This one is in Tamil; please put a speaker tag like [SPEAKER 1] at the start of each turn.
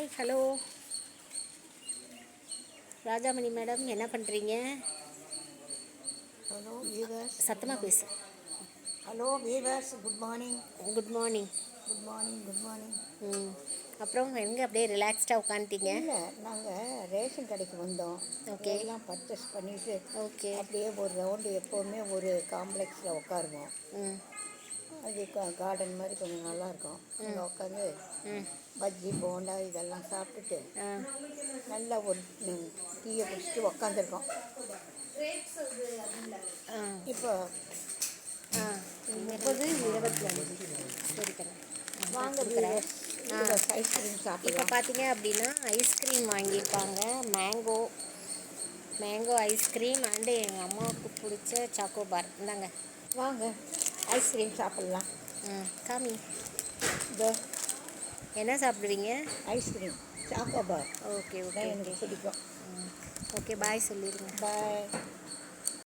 [SPEAKER 1] ஹாய் ஹலோ ராஜாமணி மேடம், என்ன பண்ணுறீங்க?
[SPEAKER 2] ஹலோ வீவர்ஸ், குட்
[SPEAKER 1] சத்தமாக
[SPEAKER 2] மார்னிங்.
[SPEAKER 1] பேசு.
[SPEAKER 2] Hello viewers, good morning.
[SPEAKER 1] Good morning.
[SPEAKER 2] Good morning, good morning.
[SPEAKER 1] அப்புறம் எங்கே அப்படியே ரிலாக்ஸ்டாக உட்காந்துட்டீங்க?
[SPEAKER 2] இல்லை, நாங்கள் ரேஷன் கடைக்கு வந்தோம்.
[SPEAKER 1] ஓகே.
[SPEAKER 2] எல்லாம் பர்ச்சேஸ் பண்ணிவிட்டு
[SPEAKER 1] ஓகே.
[SPEAKER 2] அப்படியே ஒரு ரவுண்டு எப்போவுமே ஒரு காம்ப்ளெக்ஸில் உட்காருவோம்.
[SPEAKER 1] ம்
[SPEAKER 2] அது கார்டன் மாதிரி கொஞ்சம் நல்லாயிருக்கும். அங்கே உட்காந்து
[SPEAKER 1] ம்
[SPEAKER 2] பஜ்ஜி போண்டா இதெல்லாம் சாப்பிட்டுட்டு
[SPEAKER 1] ஆ
[SPEAKER 2] நல்லா ஒரு டீயை குடிச்சிட்டு உக்காந்துருக்கோம்.
[SPEAKER 1] ஆ
[SPEAKER 2] இப்போ
[SPEAKER 1] ஆ 30, 25 சரி கண்ணு.
[SPEAKER 2] வாங்க
[SPEAKER 1] கொடுக்குறேன்.
[SPEAKER 2] வீவர்ஸ், ஐஸ்கிரீம்
[SPEAKER 1] இப்போ
[SPEAKER 2] சாப்பிடலாம்.
[SPEAKER 1] பார்த்தீங்க அப்படின்னா ஐஸ்கிரீம் வாங்கியிருக்காங்க. மேங்கோ ஐஸ்கிரீம் அண்டு எங்கள் அம்மாவுக்கு பிடிச்ச சாக்கோபார். இந்தாங்க.
[SPEAKER 2] வாங்க ஐஸ்கிரீம் சாப்பிட்லாம்.
[SPEAKER 1] காமி.
[SPEAKER 2] இதோ
[SPEAKER 1] என்ன சாப்பிடுவீங்க?
[SPEAKER 2] ஐஸ்கிரீம் சாக்கோபார்
[SPEAKER 1] ஓகே ஓகே
[SPEAKER 2] தான்
[SPEAKER 1] ஓகே.
[SPEAKER 2] எனக்கு பிடிக்கும்.
[SPEAKER 1] ஓகே பாய் சொல்லிடுங்க.
[SPEAKER 2] பாய்.